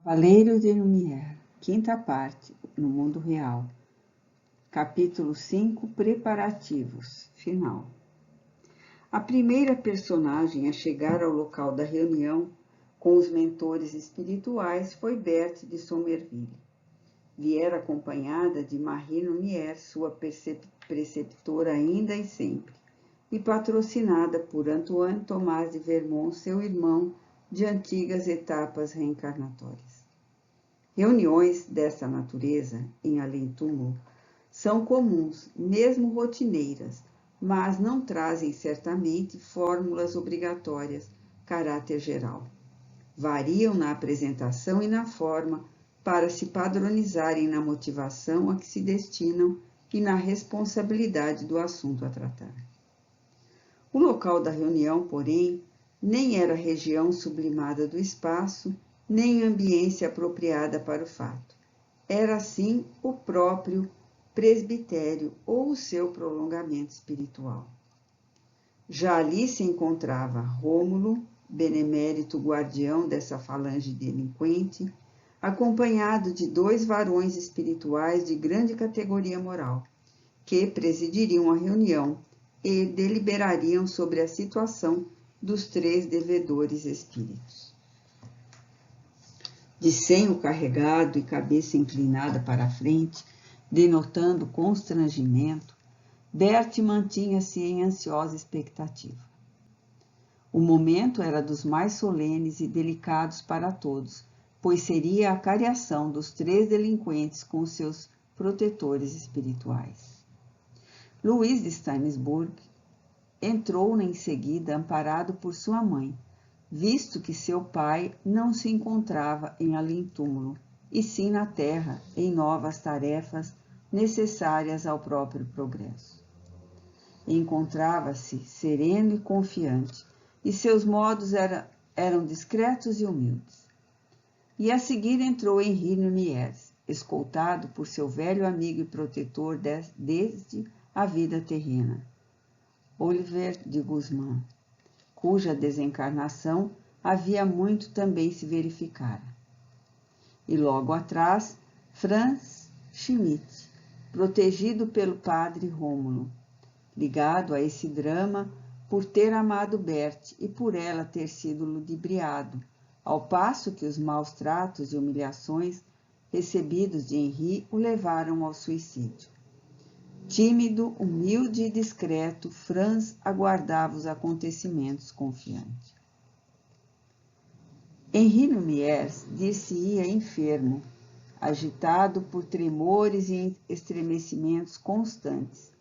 Cavaleiro de Lumière, quinta parte, no mundo real. Capítulo 5, preparativos, final. A primeira personagem a chegar ao local da reunião com os mentores espirituais foi Berthe de Sommerville. Viera acompanhada de Marie Lumière, sua preceptora ainda e sempre, e patrocinada por Antoine Tomás de Vermont, seu irmão, de antigas etapas reencarnatórias. Reuniões dessa natureza, em além-túmulo, são comuns, mesmo rotineiras, mas não trazem certamente fórmulas obrigatórias, caráter geral. Variam na apresentação e na forma para se padronizarem na motivação a que se destinam e na responsabilidade do assunto a tratar. O local da reunião, porém, nem era região sublimada do espaço, nem ambiência apropriada para o fato. Era, assim, o próprio presbitério ou o seu prolongamento espiritual. Já ali se encontrava Rômulo, benemérito guardião dessa falange delinquente, acompanhado de 2 varões espirituais de grande categoria moral, que presidiriam a reunião e deliberariam sobre a situação dos 3 devedores espíritos. De senho carregado e cabeça inclinada para a frente, denotando constrangimento, Berthe mantinha-se em ansiosa expectativa. O momento era dos mais solenes e delicados para todos, pois seria a cariação dos 3 delinquentes com seus protetores espirituais. Luís de Steinburg entrou em seguida amparado por sua mãe, visto que seu pai não se encontrava em além-túmulo, e sim na terra, em novas tarefas necessárias ao próprio progresso. Encontrava-se sereno e confiante, e seus modos eram discretos e humildes. E a seguir entrou Henri Lumière, escoltado por seu velho amigo e protetor desde a vida terrena, Oliver de Guzmán, cuja desencarnação havia muito também se verificara. E logo atrás, Franz Schmidt, protegido pelo padre Rômulo, ligado a esse drama por ter amado Berthe e por ela ter sido ludibriado, ao passo que os maus tratos e humilhações recebidos de Henri o levaram ao suicídio. Tímido, humilde e discreto, Franz aguardava os acontecimentos confiante. Henri Lumière dir-se-ia enfermo, agitado por tremores e estremecimentos constantes.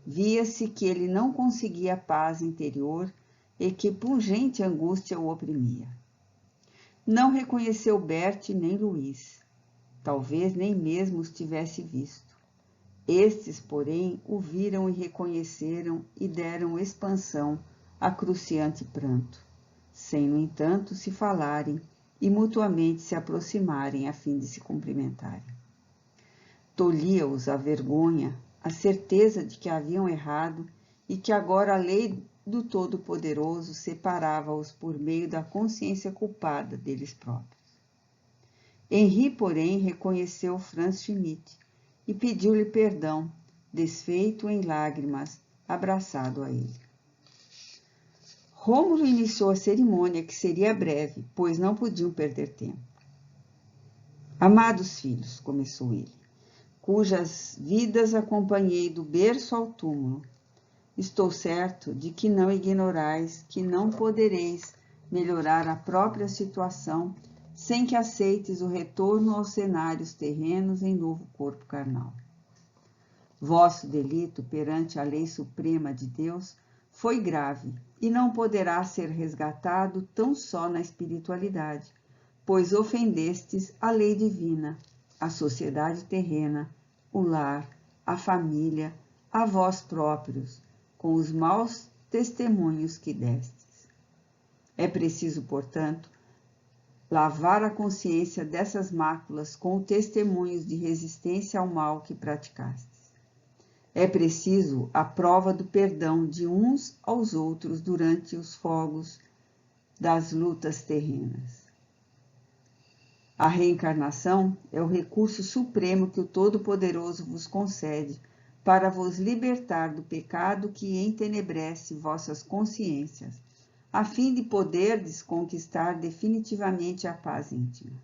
Via-se que ele não conseguia paz interior e que pungente angústia o oprimia. Não reconheceu Berthe nem Luís. Talvez nem mesmo os tivesse visto. Estes, porém, o viram e reconheceram e deram expansão a cruciante pranto, sem, no entanto, se falarem e mutuamente se aproximarem a fim de se cumprimentarem. Tolhia-os a vergonha, a certeza de que haviam errado e que agora a lei do Todo-Poderoso separava-os por meio da consciência culpada deles próprios. Henri, porém, reconheceu Franz Schmidt e pediu-lhe perdão, desfeito em lágrimas, abraçado a ele. Rômulo iniciou a cerimônia, que seria breve, pois não podiam perder tempo. Amados filhos, começou ele, cujas vidas acompanhei do berço ao túmulo, estou certo de que não ignorais que não podereis melhorar a própria situação sem que aceites o retorno aos cenários terrenos em novo corpo carnal. Vosso delito perante a lei suprema de Deus foi grave e não poderá ser resgatado tão só na espiritualidade, pois ofendestes a lei divina, a sociedade terrena, o lar, a família, a vós próprios, com os maus testemunhos que destes. É preciso, portanto, lavar a consciência dessas máculas com testemunhos de resistência ao mal que praticastes. É preciso a prova do perdão de uns aos outros durante os fogos das lutas terrenas. A reencarnação é o recurso supremo que o Todo-Poderoso vos concede para vos libertar do pecado que entenebrece vossas consciências, a fim de poderdes conquistar definitivamente a paz íntima.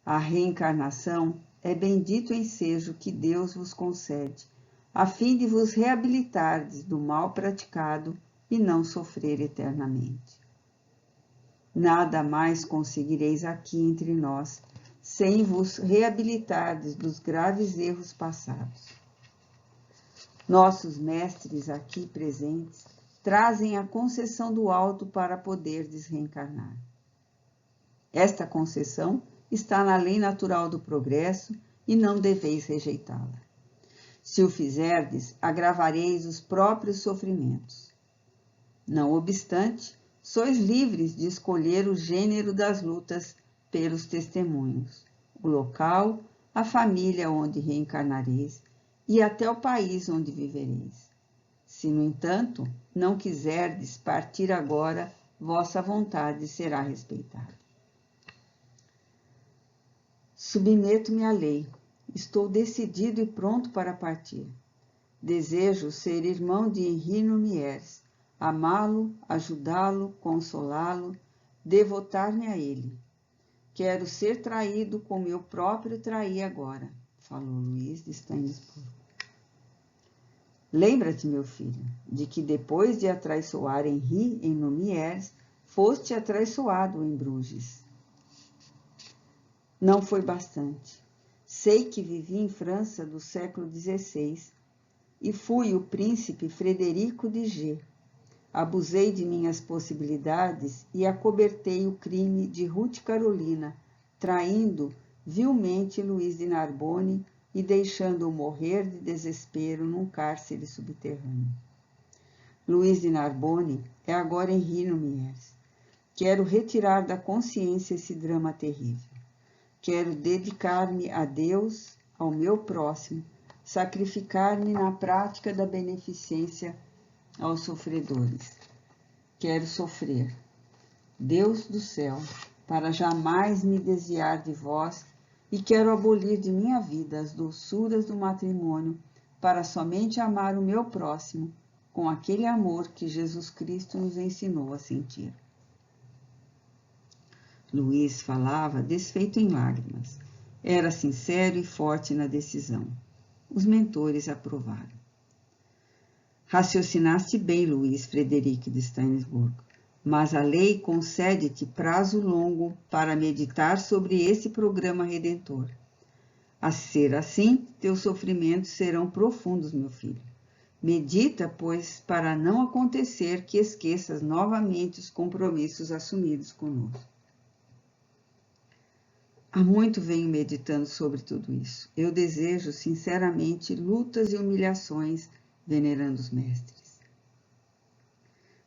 A reencarnação é bendito ensejo que Deus vos concede, a fim de vos reabilitardes do mal praticado e não sofrer eternamente. Nada mais conseguireis aqui entre nós, sem vos reabilitardes dos graves erros passados. Nossos mestres aqui presentes trazem a concessão do alto para poderdes reencarnar. Esta concessão está na lei natural do progresso e não deveis rejeitá-la. Se o fizerdes, agravareis os próprios sofrimentos. Não obstante, sois livres de escolher o gênero das lutas pelos testemunhos, o local, a família onde reencarnareis e até o país onde vivereis. Se, no entanto, não quiserdes partir agora, vossa vontade será respeitada. Submeto-me à lei. Estou decidido e pronto para partir. Desejo ser irmão de Henri Lumière, amá-lo, ajudá-lo, consolá-lo, devotar-me a ele. Quero ser traído como eu próprio traí agora, falou Luiz de Stainsburg. Lembra-te, meu filho, de que depois de atraiçoar Henri em Lumière, foste atraiçoado em Bruges. Não foi bastante. Sei que vivi em França do século XVI e fui o príncipe Frederico de G. Abusei de minhas possibilidades e acobertei o crime de Ruth Carolina, traindo vilmente Luiz de Narbonne e deixando-o morrer de desespero num cárcere subterrâneo. Luiz de Narbonne é agora Henri Lumière. Quero retirar da consciência esse drama terrível. Quero dedicar-me a Deus, ao meu próximo, sacrificar-me na prática da beneficência aos sofredores. Quero sofrer. Deus do céu, para jamais me desviar de vós, e quero abolir de minha vida as doçuras do matrimônio, para somente amar o meu próximo com aquele amor que Jesus Cristo nos ensinou a sentir. Luiz falava desfeito em lágrimas. Era sincero e forte na decisão. Os mentores aprovaram. Raciocinaste bem, Luiz Frederico de Stainsburg, mas a lei concede-te prazo longo para meditar sobre esse programa redentor. A ser assim, teus sofrimentos serão profundos, meu filho. Medita, pois, para não acontecer que esqueças novamente os compromissos assumidos conosco. Há muito venho meditando sobre tudo isso. Eu desejo, sinceramente, lutas e humilhações, venerando os mestres.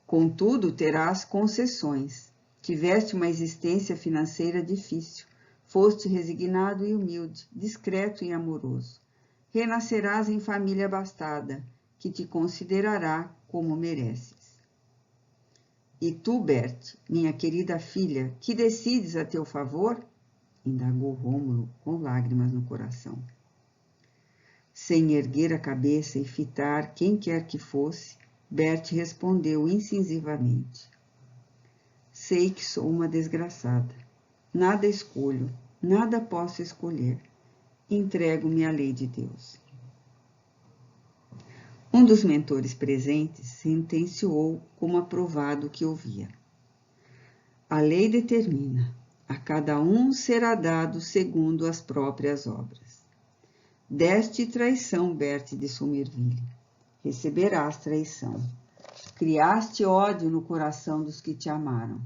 Contudo, terás concessões. Tiveste uma existência financeira difícil. Foste resignado e humilde, discreto e amoroso. Renascerás em família abastada, que te considerará como mereces. E tu, Berthe, minha querida filha, que decides a teu favor? Indagou Rômulo, com lágrimas no coração. Sem erguer a cabeça e fitar quem quer que fosse, Berthe respondeu incisivamente. Sei que sou uma desgraçada. Nada escolho, nada posso escolher. Entrego-me à lei de Deus. Um dos mentores presentes sentenciou como aprovado o que ouvia. A lei determina. A cada um será dado segundo as próprias obras. Deste traição, Berthe de Somerville. Receberás traição. Criaste ódio no coração dos que te amaram.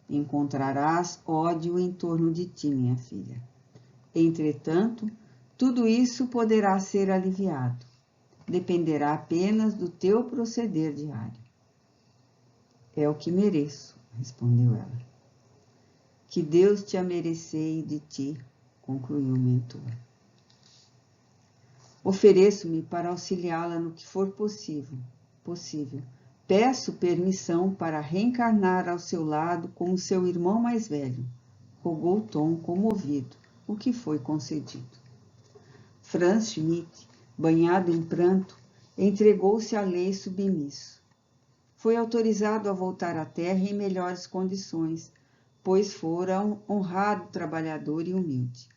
Encontrarás ódio em torno de ti, minha filha. Entretanto, tudo isso poderá ser aliviado. Dependerá apenas do teu proceder diário. É o que mereço, respondeu ela. Que Deus te a merecer de ti, concluiu o mentor. Ofereço-me para auxiliá-la no que for possível. Peço permissão para reencarnar ao seu lado como seu irmão mais velho, rogou Tom comovido, o que foi concedido. Franz Schmidt, banhado em pranto, entregou-se à lei submisso. Foi autorizado a voltar à terra em melhores condições, pois fora um honrado trabalhador e humilde.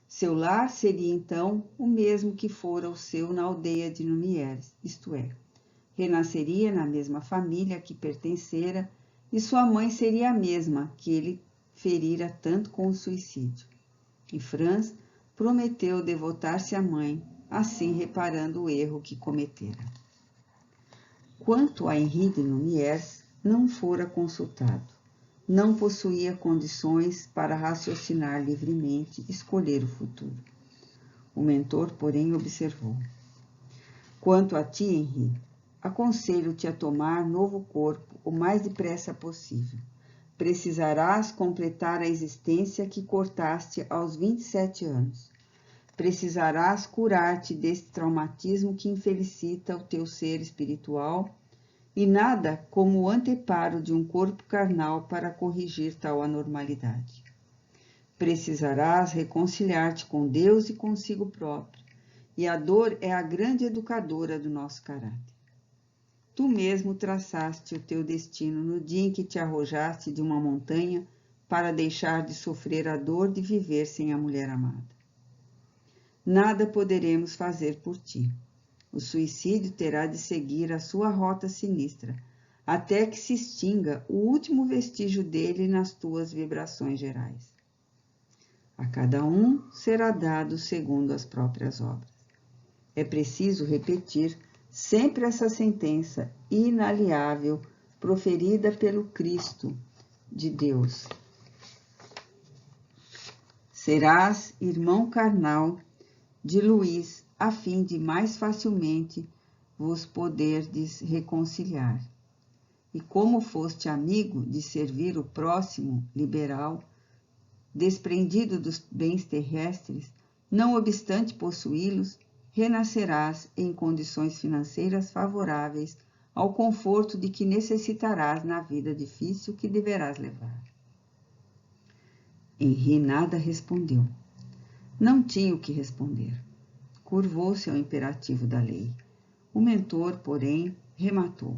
Seu lar seria então o mesmo que fora o seu na aldeia de Numieres, isto é, renasceria na mesma família a que pertencera e sua mãe seria a mesma que ele ferira tanto com o suicídio. E Franz prometeu devotar-se à mãe, assim reparando o erro que cometera. Quanto a Henri de Numieres, não fora consultado. Não possuía condições para raciocinar livremente e escolher o futuro. O mentor, porém, observou. Quanto a ti, Henri, aconselho-te a tomar novo corpo o mais depressa possível. Precisarás completar a existência que cortaste aos 27 anos. Precisarás curar-te desse traumatismo que infelicita o teu ser espiritual e nada como o anteparo de um corpo carnal para corrigir tal anormalidade. Precisarás reconciliar-te com Deus e consigo próprio, e a dor é a grande educadora do nosso caráter. Tu mesmo traçaste o teu destino no dia em que te arrojaste de uma montanha para deixar de sofrer a dor de viver sem a mulher amada. Nada poderemos fazer por ti. O suicídio terá de seguir a sua rota sinistra, até que se extinga o último vestígio dele nas tuas vibrações gerais. A cada um será dado segundo as próprias obras. É preciso repetir sempre essa sentença inaliável proferida pelo Cristo de Deus. Serás irmão carnal de Luís, a fim de mais facilmente vos poderdes reconciliar. E como foste amigo de servir o próximo liberal, desprendido dos bens terrestres, não obstante possuí-los, renascerás em condições financeiras favoráveis ao conforto de que necessitarás na vida difícil que deverás levar. Henri nada respondeu. Não tinha o que responder. Curvou-se ao imperativo da lei. O mentor, porém, rematou.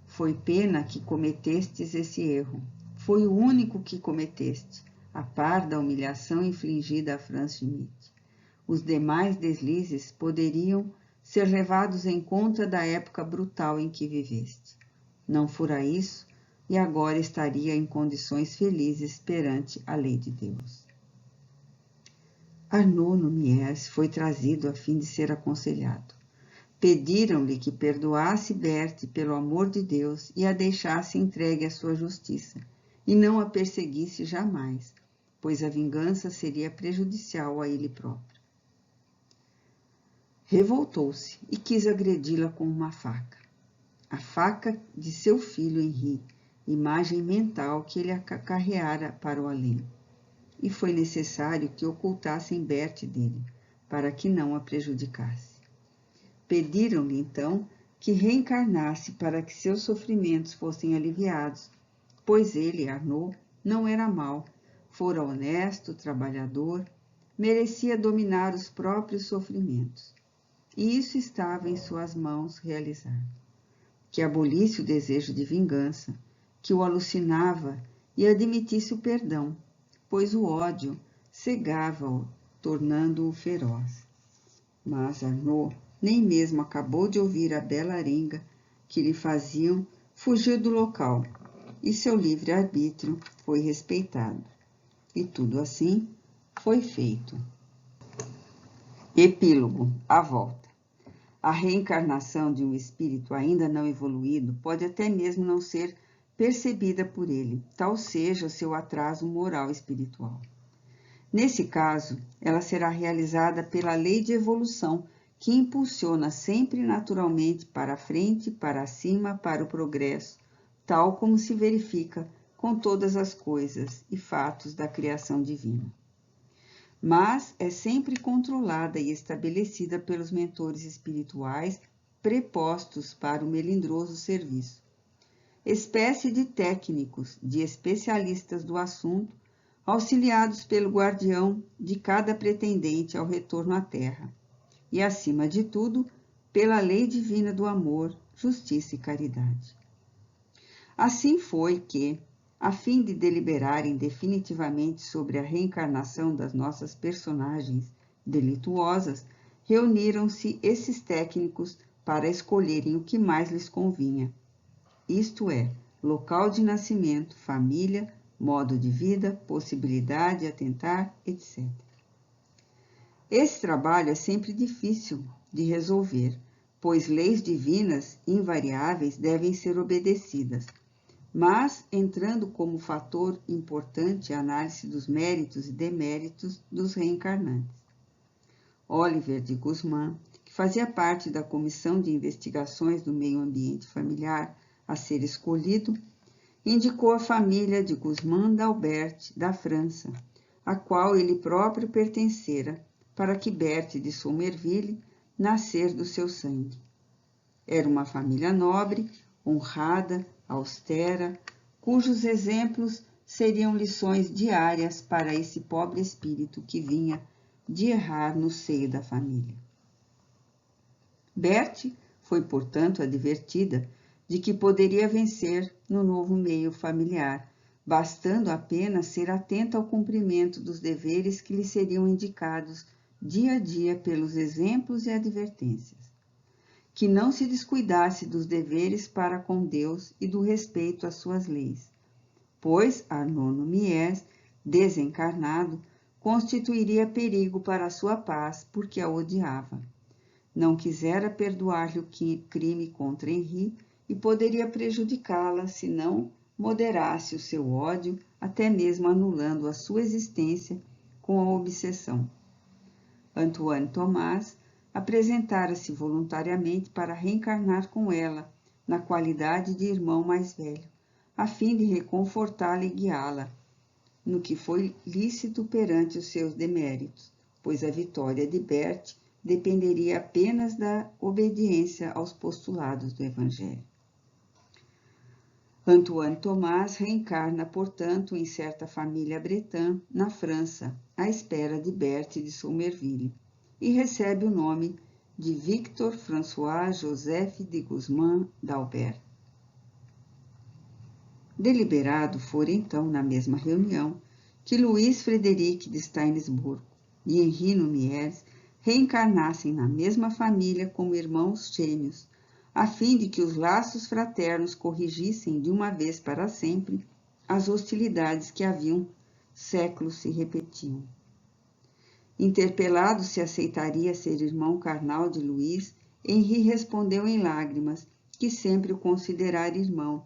Foi pena que cometestes esse erro. Foi o único que cometeste, a par da humilhação infligida a Franz Schmidt. Os demais deslizes poderiam ser levados em conta da época brutal em que viveste. Não fora isso, e agora estaria em condições felizes perante a lei de Deus. Arnaud Numieres foi trazido a fim de ser aconselhado. Pediram-lhe que perdoasse Berthe pelo amor de Deus e a deixasse entregue à sua justiça, e não a perseguisse jamais, pois a vingança seria prejudicial a ele próprio. Revoltou-se e quis agredi-la com uma faca. A faca de seu filho Henri, imagem mental que ele acarreara para o além. E foi necessário que ocultassem Berthe dele, para que não a prejudicasse. Pediram-lhe, então, que reencarnasse para que seus sofrimentos fossem aliviados, pois ele, Arnaud, não era mau, fora honesto, trabalhador, merecia dominar os próprios sofrimentos. E isso estava em suas mãos realizar. Que abolisse o desejo de vingança, que o alucinava e admitisse o perdão, pois o ódio cegava-o, tornando-o feroz. Mas Arnaud nem mesmo acabou de ouvir a bela arenga que lhe faziam, fugiu do local, e seu livre-arbítrio foi respeitado. E tudo assim foi feito. Epílogo: a volta. A reencarnação de um espírito ainda não evoluído pode até mesmo não ser percebida por ele, tal seja o seu atraso moral espiritual. Nesse caso, ela será realizada pela lei de evolução, que impulsiona sempre naturalmente para a frente, para cima, para o progresso, tal como se verifica com todas as coisas e fatos da criação divina. Mas é sempre controlada e estabelecida pelos mentores espirituais prepostos para o melindroso serviço. Espécie de técnicos, de especialistas do assunto, auxiliados pelo guardião de cada pretendente ao retorno à terra, e, acima de tudo, pela lei divina do amor, justiça e caridade. Assim foi que, a fim de deliberarem definitivamente sobre a reencarnação das nossas personagens delituosas, reuniram-se esses técnicos para escolherem o que mais lhes convinha, isto é, local de nascimento, família, modo de vida, possibilidade de atentar, etc. Esse trabalho é sempre difícil de resolver, pois leis divinas invariáveis devem ser obedecidas, mas entrando como fator importante a análise dos méritos e deméritos dos reencarnantes. Oliver de Guzmán, que fazia parte da comissão de investigações do meio ambiente familiar a ser escolhido, indicou a família de Guzmán d'Albert, da França, a qual ele próprio pertencera, para que Berthe de Somerville nascer do seu sangue. Era uma família nobre, honrada, austera, cujos exemplos seriam lições diárias para esse pobre espírito que vinha de errar no seio da família. Berthe foi, portanto, advertida de que poderia vencer no novo meio familiar, bastando apenas ser atenta ao cumprimento dos deveres que lhe seriam indicados dia a dia pelos exemplos e advertências. Que não se descuidasse dos deveres para com Deus e do respeito às suas leis, pois Arnaud Mies, desencarnado, constituiria perigo para a sua paz, porque a odiava. Não quisera perdoar-lhe o crime contra Henri e poderia prejudicá-la se não moderasse o seu ódio, até mesmo anulando a sua existência com a obsessão. Antoine Thomas apresentara-se voluntariamente para reencarnar com ela, na qualidade de irmão mais velho, a fim de reconfortá-la e guiá-la, no que foi lícito perante os seus deméritos, pois a vitória de Berthe dependeria apenas da obediência aos postulados do Evangelho. Antoine Thomas reencarna, portanto, em certa família bretã, na França, à espera de Berthe de Somerville, e recebe o nome de Victor François Joseph de Guzmán d'Albert. Deliberado fora então, na mesma reunião, que Luís Frederic de Steinsburg e Henri Mies reencarnassem na mesma família como irmãos gêmeos, a fim de que os laços fraternos corrigissem de uma vez para sempre as hostilidades que haviam séculos se repetiam. Interpelado se aceitaria ser irmão carnal de Luís, Henri respondeu em lágrimas que sempre o considerara irmão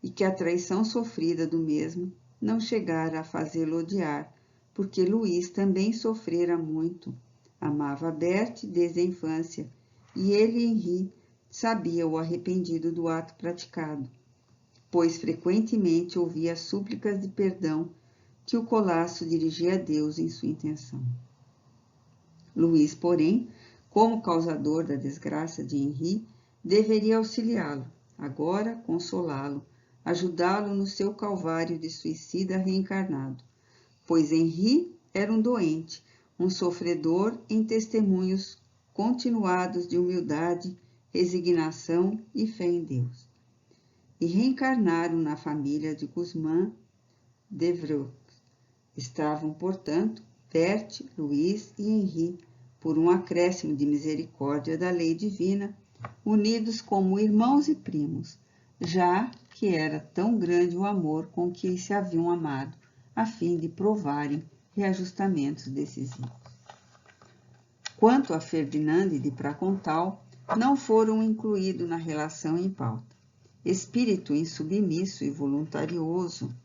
e que a traição sofrida do mesmo não chegara a fazê-lo odiar, porque Luís também sofrera muito. Amava Berthe desde a infância, e ele, Henri, sabia o arrependido do ato praticado, pois frequentemente ouvia súplicas de perdão que o colasso dirigia a Deus em sua intenção. Luís, porém, como causador da desgraça de Henri, deveria auxiliá-lo, agora consolá-lo, ajudá-lo no seu calvário de suicida reencarnado, pois Henri era um doente, um sofredor em testemunhos continuados de humildade, resignação e fé em Deus. E reencarnaram na família de Guzmán d'Evreux. Estavam, portanto, Berthe, Luís e Henri, por um acréscimo de misericórdia da lei divina, unidos como irmãos e primos, já que era tão grande o amor com que se haviam amado, a fim de provarem reajustamentos decisivos. Quanto a Ferdinand de Pracontal, não foram incluídos na relação em pauta. Espírito insubmisso e voluntarioso,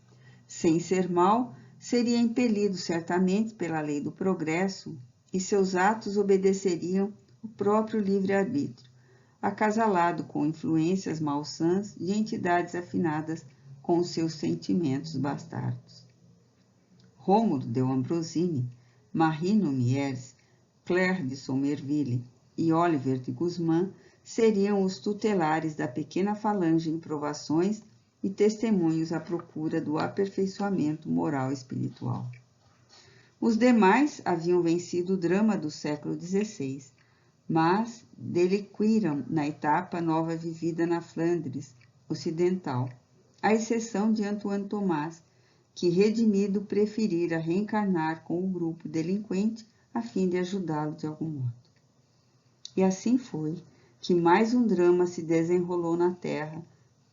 sem ser mau, seria impelido certamente pela lei do progresso e seus atos obedeceriam o próprio livre-arbítrio, acasalado com influências malsãs de entidades afinadas com os seus sentimentos bastardos. Rômulo de Ambrosini, Marie Mies, Claire de Somerville e Oliver de Guzmán seriam os tutelares da pequena falange em provações e testemunhos à procura do aperfeiçoamento moral e espiritual. Os demais haviam vencido o drama do século XVI, mas deliquiram na etapa nova vivida na Flandres Ocidental, à exceção de Antoine Tomás, que, redimido, preferira reencarnar com o grupo delinquente a fim de ajudá-lo de algum modo. E assim foi que mais um drama se desenrolou na Terra,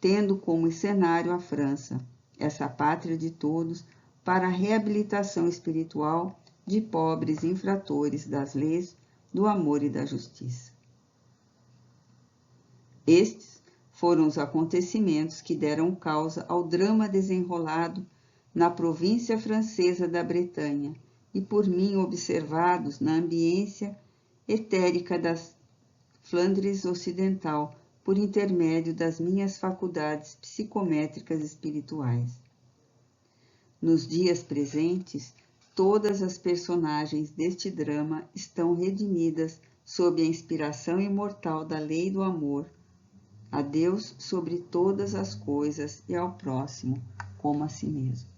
tendo como cenário a França, essa pátria de todos, para a reabilitação espiritual de pobres infratores das leis, do amor e da justiça. Estes foram os acontecimentos que deram causa ao drama desenrolado na província francesa da Bretanha e por mim observados na ambiência etérica das Flandres Ocidental, por intermédio das minhas faculdades psicométricas espirituais. Nos dias presentes, todas as personagens deste drama estão redimidas sob a inspiração imortal da lei do amor, a Deus sobre todas as coisas e ao próximo como a si mesmo.